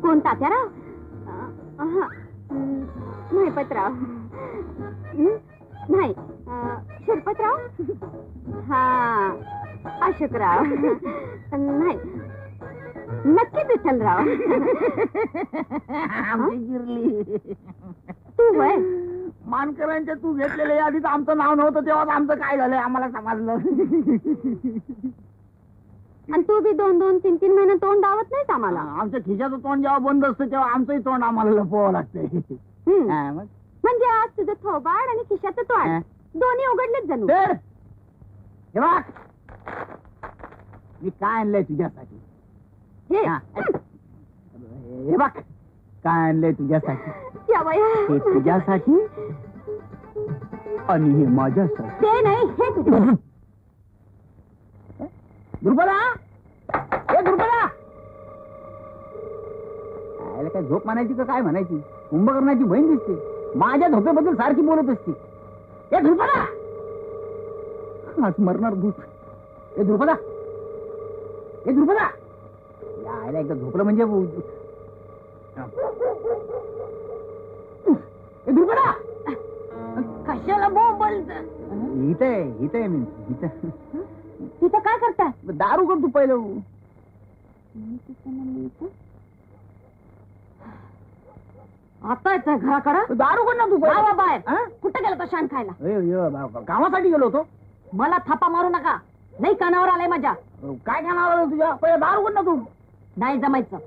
कोण तात्याराव? नाही पत्राव. नाही शिरपतराव. हा अशोकराव. नाही नक्की विठ्ठलराव. आमची गिरली. तू वय मानकरांच्या तू घेतलेल्या यादीत आमचं नाव नव्हतं तेव्हा आमचं काय झालंय आम्हाला समजलं. आणि तू बी 2-2, 3-3 महिने तोंड दावत नाहीस आम्हाला. आमच्या खिशाचं तोंड जेव्हा बंद असतं तेव्हा आमचंही तोंड आम्हाला लपवावं लागतंय. म्हणजे आज तुझं थोबाड आणि खिशाचं तोंड दोन्ही उघडलेच जणू. हे बघ मी काय आणलंय तुझ्यासाठी. हे बघ काय आणलंय तुझ्यासाठी. हे तुझ्यासाठी आणि हे माझ्यासाठी. ते नाही हे तुझं. दुर्बला हे दुर्बला काय झोप म्हणायची का काय म्हणायची. कुंभकर्णाची बहीण दिसते माझ्या झोपेबद्दल सारखी बोलत असते. हे दुर्बला आज मरणार भूत. हे दुर्बला हे दुर्बला यायला एकदा झोपलं म्हणजे हे दुर्बला कशाला बोंबलत. इथे मी इथं तिथं काय करताय? दारू कर तू पहिलं. आता येतोय घराकडं. दारू कर ना तू बाहेर. कुठं गेला तो शान खायला? कामासाठी गेलो होतो. मला थापा मारू नका. नाही कानावर आलाय माझ्या. काय कानावर आलं तुझ्या. पहिलं दारू कर ना तू. नाही जमायचं.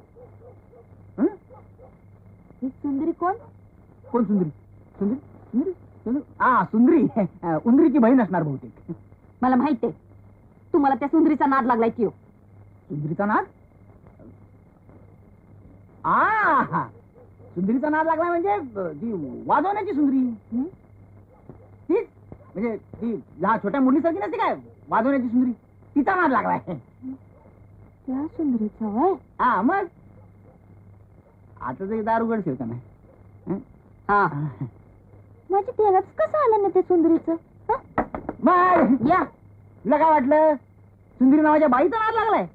ही सुंदरी कोण? कोण सुंदरी? सुंदरी सुंदरी सुंदरी हा सुंदरी उंदरीची बहीण असणार बहुतेक. मला माहितीये तुम्हाला त्या सुंदरीचा नाद लागलाय की. सुंदरीचा नाद. हा सुंदरीचा नाद लागलाय म्हणजे ती वाजवण्याची सुंदरी. तीच म्हणजे ती लहान छोट्या मुलीसारखी नसते काय वाजवण्याची सुंदरी. तिचा नाद लागलाय. त्या सुंदरीचा वय. हा मग आता तरी दारू गडशील का नाही. हा माझी तेलाच कसं आलं ना त्या सुंदरीचं. मग या तुला काय वाटलं सुंदरी नावाच्या बाईचा नाद लागलाय.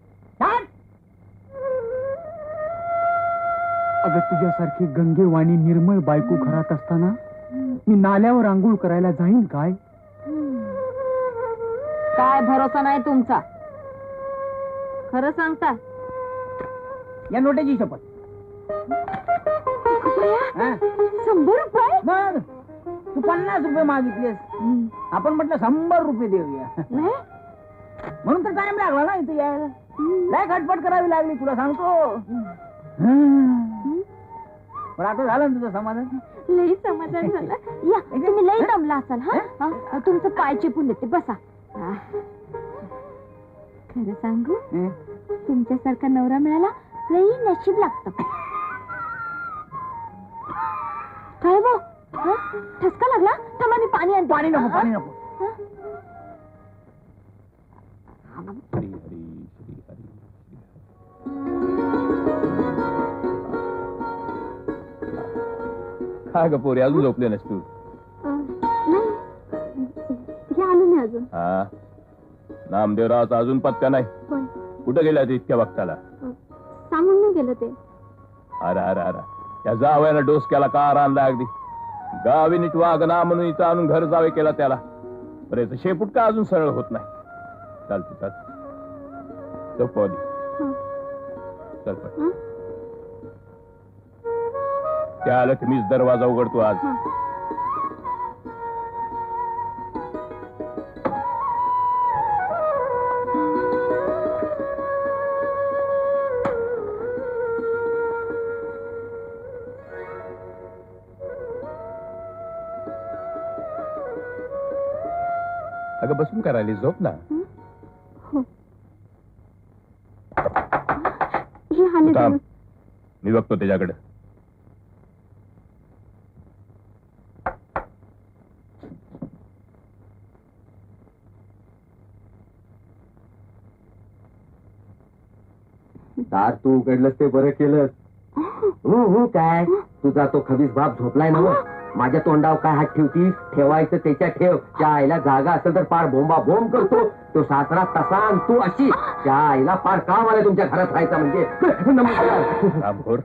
अगं तुझ्यासारखी गंगेवाणी निर्मळ बायको घरात असताना मी नाल्यावर आंघोळ करायला जाईन काय. काय भरोसा नाही तुमचा. खरं सांगता. या नोट्याची शपथ. 100 रुपये. मग तू 50 रुपये मागितलेस. आपण म्हटलं 100 रुपये देऊया. म्हणून तर टाइम लागला ना इथे यायला. लय खटपट करावी लागली तुला सांगतो. पण आता झालं ना तुझं समाधान. लई समाधान झालं. या तुम्ही लई दमला असाल. हा तुमचं पाय चिपून देते बसा. खरं सांगू तुमच्यासारखा नवरा मिळाला लई नशीब लागतं. काय बो ठसका लागला. थांबा मी पाणी आणते. पाणी नको पाणी नको. हरी हरी श्री हरी. काय ग पोरी अजून झोपले नस तू. आलो नाही अजून. हा नामदेवरावचा अजून पत्ता नाही. कुठं गेला ते इतक्या वक्ताला. सांगून नाही गेलं ते. अरे अरे अरे त्या जावयाला डोसक्याला कार आणला अगदी. गावी नीट वागना म्हणून इथं आणून घर जावे केला त्याला. बरं शेपूट का अजून सरळ होत नाही. चालते चालते झोपवली. चल पण त्या आलं की मीच दरवाजा उघडतो आज. अगं बसून करायली झोप ना. मी बघतो त्याच्याकडे. दार तू उघडलंस ते बरं केलंस. हो काय तुझा तो खबीस बाप झोपलाय ना. माझ्या तोंडावर काय हात ठेवतीस. ठेवायचं त्याच्या ठेव. त्या आईला जागा असेल तर पार बोंबा बोंब करतो. तो सासरा तसा आणि तू अशी. त्या आईला पार काम आलाय तुमच्या घरात राहायचा म्हणजे. नमस्कार.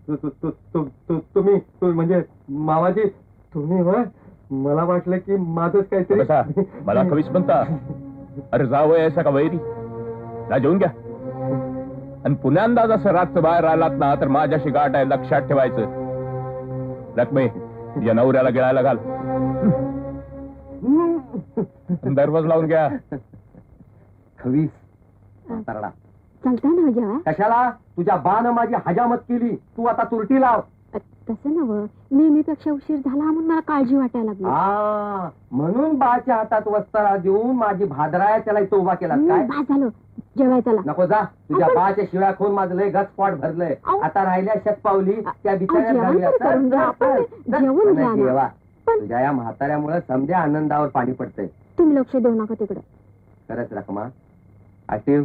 तुम्ही म्हणजे मामाजी तुम्ही होय मला वाटलं की माझंच बसा, काहीतरी मला खवीस म्हणता. अरे जावं ऐसा का वैरी ना जेवून घ्या. आणि पुण्यांदा जसं रातचं बाहेर राहिलात ना तर माझ्याशी गाठ आहे, लक्षात ठेवायचं. लक्ष्मी या नवऱ्याला गिळायला घाल. दरवाज लावून घ्या. खवीस म्हातारडा. चालतंय ना जेव्हा कशाला तुझ्या बानं माझी हजामत केली, तू आता तुरटी लाव. तसं नवं, नेहमीपेक्षा उशीर झाला म्हणून मला काळजी वाटायला लागली. म्हणून बाच्या हातात वस्त्रा देऊन माझी भादराय त्याला इथं उभा केला काय? बस झालं, जेवायला. नको जा, तुझ्या बाच्या शिव्या खाऊन माझं लय गचपॉट भरलंय. आता राहिल्या शतपावली त्या बिचाऱ्या जेवण घालूया. तर करून घ्या आपण. चल, जेवून घ्या ना. जेवा. पण- तुझ्या या म्हाताऱ्यामुळे समजा आनंदावर पाणी पडतंय. तुम्ही लक्ष देऊ नका तिकडं. खरंच रखमा आठव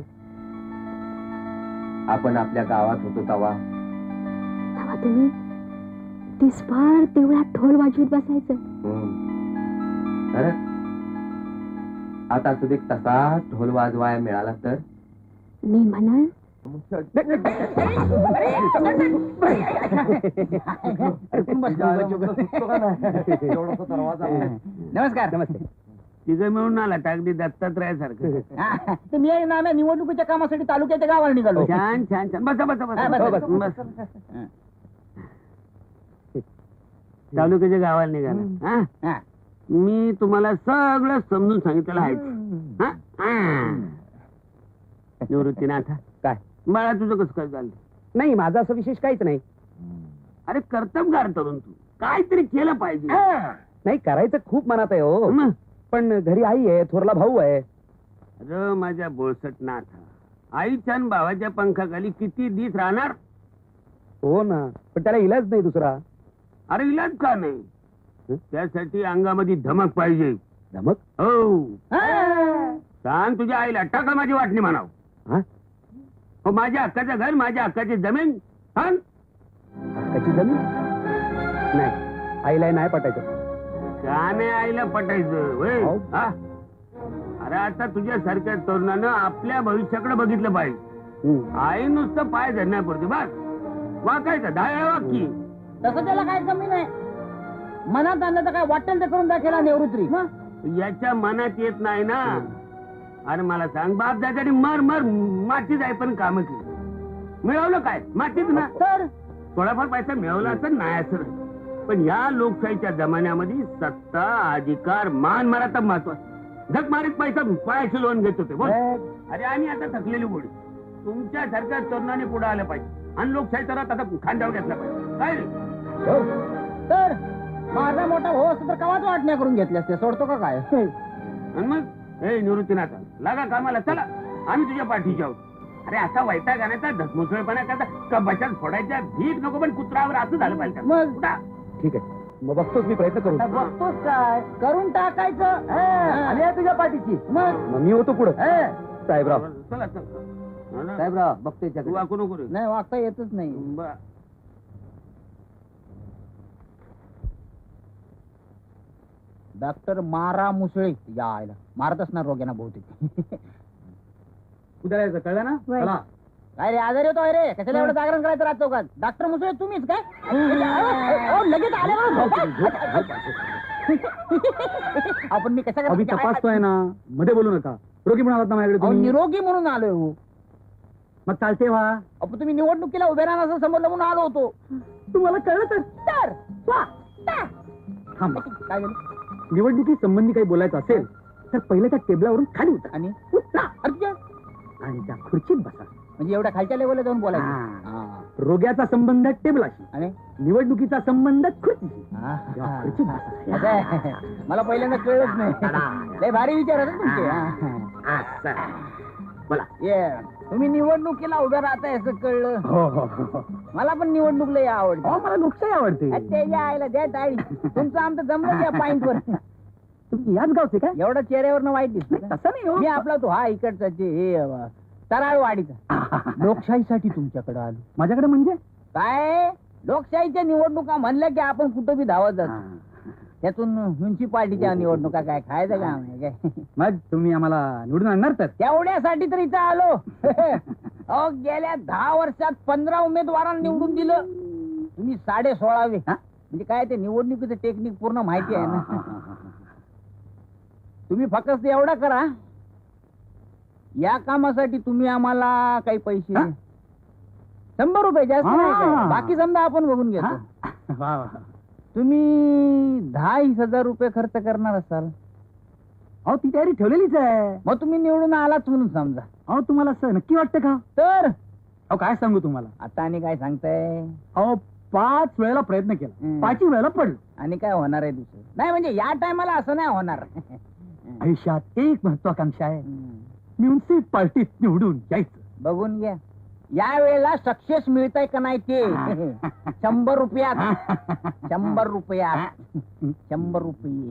आपण आपल्या गावात होतो तवा तेव्हा तुम्ही दिसभर तेवढ्या ढोल वाजवीत बसायचं. खरंच आता तुझे तसाच ढोल वाजवाय मिळाला तर मी म्हणाल नमस्कार. नमस्ते. तिघं मिळून आला अगदी दत्तात्रय सारखं. ते मी आहे ना, निवडणुकीच्या कामासाठी तालुक्याच्या गावाला निघालो. छान छान छान. बसा बसा हा, बसा बस, बस बस. तालुक्याच्या गावाला निघाला. हा? हा. मी तुम्हाला सगळं समजून सांगितलेलं आहे. हा? हा. निवृत्तीनाथ काय? बाळा तुझं कसं काय चाललं? नाही, माझं असं विशेष काहीच नाही. अरे कर्तबगार तरुण तू काहीतरी केलं पाहिजे. नाही, करायचं खूप मनात आहे हो. मग? पण घरी आई आहे, थोरला भाऊ आहे. अरे माझ्या बोळसट नाथ आईच्या आणि भावाच्या पंखाखाली किती दिस राहणार? हो ना, पण त्याला इलाज नाही दुसरा. अरे इलाज का नाही? त्यासाठी अंगामध्ये धमक पाहिजे. धमक? हो सांग तुझ्या आईला टाका माझी वाटणी म्हणाव. हा? हो माझ्या हक्काचं घर, माझ्या हक्काची जमीन सांग. त्याची जमीन नाही, आईला नाही पटायचं. का नाही आईला पटायचं होय? हो. हा? अरे आता तुझ्यासारख्या तरुणानं आपल्या भविष्याकडे बघितलं पाहिजे. आई नुसतं पाय धरण्यापुरती बस वाकायचं धाया वाकी. तसं त्याला काय कमी नाही. मनात आणलं तर काय वाटेल ते करून दाखवला निवृत्ती. याच्या मनात येत नाही ना. अरे मला सांग, बाप दादानी मर मर मातीत आहे पण काम केली. मिळवलं काय? मातीत ना. तर थोडाफार पैसा मिळवला असं नाही असं नाही. पण या लोकशाहीच्या जमान्यामध्ये सत्ता, अधिकार, मान मराठा महत्वाचं. झक मारीत पैसा पायाशी लोन घेत होते बोल. अरे आम्ही आता थकलेली गोडी. तुमच्यासारख्या तरुणाने पुढे आलं पाहिजे आणि लोकशाही तर आता खांद्यावर घेतला पाहिजे. काय रे? तर माझा मोठा भाऊ असतो तर कवाच वाटण्या करून घेतल्या असते. सोडतो का काय? आणि मग हे निवृत्तीनाथ लागा कामाला, चला आम्ही तुझ्या पाठीशी आहोत. अरे असा वैताग आणायचा, धसमुसळपणा करता का बचात फोडायच्या भीक नको, पण कुत्रावर असं झालं पाहिजे. मग? उठा. ठीक आहे, मग बघतोच मी प्रयत्न करू. बघतोच काय करून टाकायचं. आली तुझ्या पाठीची. मग मी होतो पुढे. साहेबराव, चला चला. साहेबराव बघतोय तू वाकू नको रे. नाही, वागता येतच नाही. बरं. डॉक्टर मारा मुसळे या आयला मारत असणार रोग्यांना बहुतेक. उद्या यायचं कळलं ना? वय. चला. काय रे, आजारी होतोय रे? कशाला एवढं जागरण करायचं रात चौकात? डॉक्टर मुसळे तुम्हीच काय? अहो, लगेच आले आपण मी कशा अभि तपासतोय ना, मध्ये बोलू नका. रोगी म्हणून आलात ना माझ्याकडे तुम्ही. निरोगी म्हणून आलोय हो. मग चालते व्हा. अहो, तुम्ही निवडणुकीला उभे राहणार असं समजलं म्हणून आलो होतो. तुम्हाला कळलं तर थांबा. काय झालं? निवडणुकी संबंधी काही बोलायचं असेल तर पहिल्या त्या टेबलावरून खाली उतरा आणि उतरा अर्जुन, आणि त्या खुर्चीत बसा. म्हणजे एवढ्या खालच्या लेवलला जाऊन बोलायचं. हा. रोग्याचा संबंध टेबलाशी, आणि निवडणुकीचा संबंध खुर्चीशी. हा. खुर्चीत बसा. असं आहे. मला पहिल्यांदा कळलंच नाही. लय भारी विचार होते तुमचे. बोला. ये, तुम्ही निवडणुकीला उभं राहताय असं कळलं. हो हो हो. मला पण निवडणूक लय आवडते. मला लोकशाही आवडते. त्याच्या आईला द्या टाळी. तुमचं आमचं जमलं या पॉइंट वर. तुम्ही याच गावचे काय? एवढा चेहऱ्यावर वाईट दिसत. तसं नाही हो. मी आपला तो हा इकडचा हे तराळवाडीचा. लोकशाहीसाठी तुमच्याकडे आलो. माझ्याकडे म्हणजे काय लोकशाहीच्या निवडणुका म्हणल्या की आपण कुठं बी धावत जातो. त्यातून म्युन्सिपाल्टीच्या निवडणुका काय खायचं काम आहे काय? मग तुम्ही आम्हाला निवडून आणणार तर? तेवढ्यासाठी तर इथं आलो. अहो, गेल्या 10 वर्षात 15 उमेदवारांना निवडून दिलं. तुम्ही 16.5 म्हणजे काय ते निवडणुकीचं टेक्निक पूर्ण माहिती आहे ना. तुम्ही फक्त एवढा करा, या कामासाठी तुम्ही आम्हाला काही पैसे 100 रुपये जास्त नाही काय. बाकी समजा आपण बघून घेतो. तुम्ही 10,000 रुपये खर्च करणार असाल. अहो ती तयारी ठेवलेलीच आहे. मग तुम्ही निवडून आलाच म्हणून समजा. अहो तुम्हाला असं नक्की वाटतं का? तर अहो काय सांगू तुम्हाला, आता आणि काय सांगताय? अहो 5 वेळेला प्रयत्न केला, 5वी वेळेला पडलो. आणि काय होणार आहे दुसरं? नाही म्हणजे या टायमाला असं नाही होणार. आयुष्यात एक महत्वाकांक्षा आहे, म्युन्सिपाल्टीत निवडून यायचं. बघून घ्या या वेळेला सक्सेस मिळतंय का नाही ते. 100 रुपयात 100 रुपयात 100 रुपये.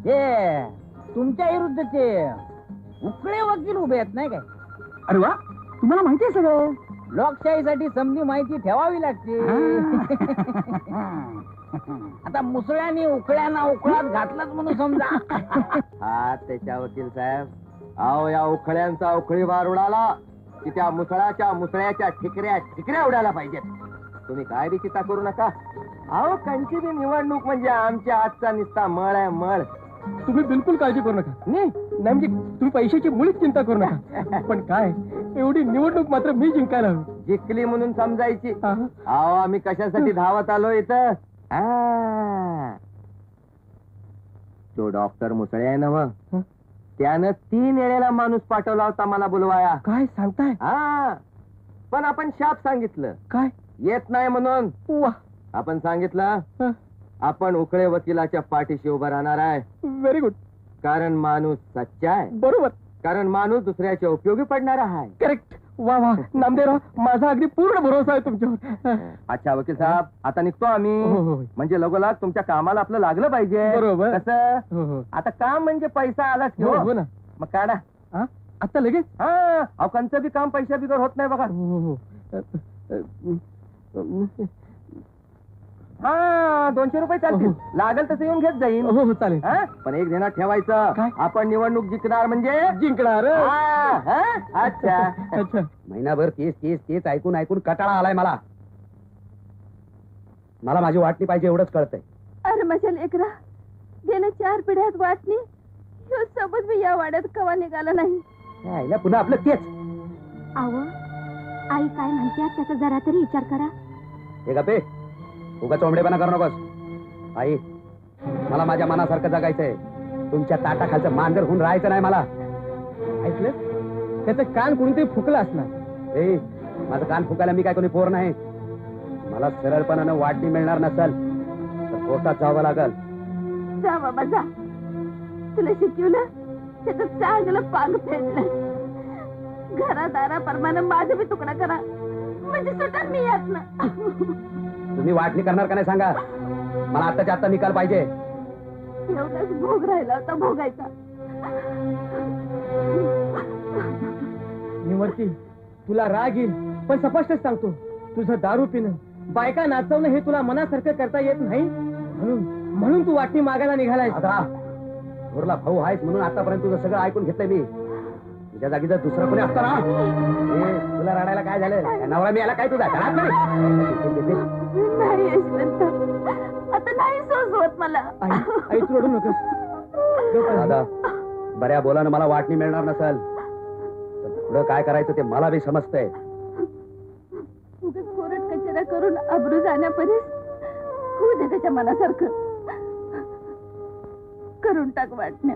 हे तुमच्या विरुद्धचे उकळे वकील उभे आहेत नाही काय. अरे वा, तुम्हाला माहिती आहे सगळं. लोकशाहीसाठी समजी माहिती ठेवावी लागते. आता मुसळ्याने उकळ्यांना उकळात घातलाच म्हणून समजा. हा त्याच्या वकील साहेब, अहो या उखळ्यांचा उखळी वार उडाला की त्या मुसळ्याच्या ठिकऱ्या उडायला पाहिजेत. तुम्ही काय बी चिंता करू नका. अहो कंची बी निवडणूक म्हणजे आमच्या आजचा निस्ता मळ आहे मळ. तुम्ही बिलकुल काळजी करू नका. नाही म्हणजे तुम्ही पैशाची मुळीच चिंता करू नका. पण काय, एवढी निवडणूक मात्र मी जिंकायला हवी. जिंकली म्हणून समजायची. अहो आम्ही कशासाठी धावत आलो इथं? तो डॉक्टर मुसळे आहे ना, त्यानं 3 वेळेला माणूस पाठवला होता मला बोलवाया. काय सांगताय? हा, पण आपण शाप सांगितलं काय? येत नाही म्हणून. वा, आपण सांगितलं आपण उकळे वकिलाच्या पाठीशी उभा राहणार आहे. Very good. कारण माणूस सच्चा आहे. बरोबर. कारण माणूस दुसऱ्याच्या उपयोगी पडणारा आहे. करेक्ट. वा वा नामदेवराव, माझा अगदी पूर्ण भरोसा आहे तुमच्यावर. अच्छा वकील साहेब, आता निघतो आम्ही. म्हणजे लगोलाग तुमच्या कामाला आपलं लागलं पाहिजे. बरोबर. कसं आता काम म्हणजे पैसा आलाच की. हो ना. मग काढा आता लगेच. हा, अहो कंचं बी काम पैशा बिगर होत नाही बघा. हा 200 रुपये चालतील. लागेल तसं येऊन घेत जाईल. हो चालेल. पण एक ध्यानात ठेवायचं, काय? आपण निवडणूक जिंकणार म्हणजे जिंकणार. अच्छा. अच्छा. महिनाभर तेच ऐकून ऐकून कटाळा आलाय मला. मला माझी वाटणी पाहिजे एवढंच कळतंय. अरे माझ्या लेकरा, गेल्या 4 पिढ्यात वाटणी ह्यो सोबत मी या वाड्यात कवा निघाला नाही. आईला पुन्हा आपलं तेच. आव आई काय म्हणतात त्याचा जरा तरी विचार करा. हे गप्पे, उगा चोंबडेपणा करू नकोस. आई, मला माझ्या मनासारखं जगायचंय. तुमच्या ताटाखालचं मांजर होऊन राहायचं नाही मला. ऐकलं? त्याचं कान कोणीतरी फुकलं असणार. ए, माझं कान फुकायला मी काय कोणी पोर नाही. मला सरळपणानं वाटणी मिळणार नसेल तर कोर्टात जावं लागल. जा बाबा जा, तुला शिकवलं त्याचं चांगलं पांग फेडलं. घरादाराप्रमाणे माझं बी तुकडा करा म्हणजे सुटत मी यात ना. तुम्ही वाटणी करणार का नाही सांगा. मला आत्ताच्या आत्ता निकाल पाहिजे. एवढाच भोग राहिला होता भोगायचा. निवर्ती, तुला राग येईल पण स्पष्टच सांगतो, तुझं दारू पिणं, बायका नाचवणं हे तुला मनासारखं करता येत नाही. म्हणून तू वाटणी मागायला निघालाय. आता थोरला भाऊ आहेस म्हणून आतापर्यंत तुझं सगळं ऐकून घेतलंय मी. तुझ्या जागी जर दुसरं कोणी असतं ना, तुला रडायला काय झालं? नवरा मी आला काय तुझा? नाही यशवंत, आता नाही सोसवत मला. आई तू रडू नकोस. दादा, बऱ्या बोलानं मला वाटणी मिळणार नसेल तर पुढं काय करायचं ते मला बी समजतंय. उगाच कोरड कचरा करून अब्रू जाण्यापर्यंत होऊ दे त्याच्या मनासारखं. करून टाक वाटण्या.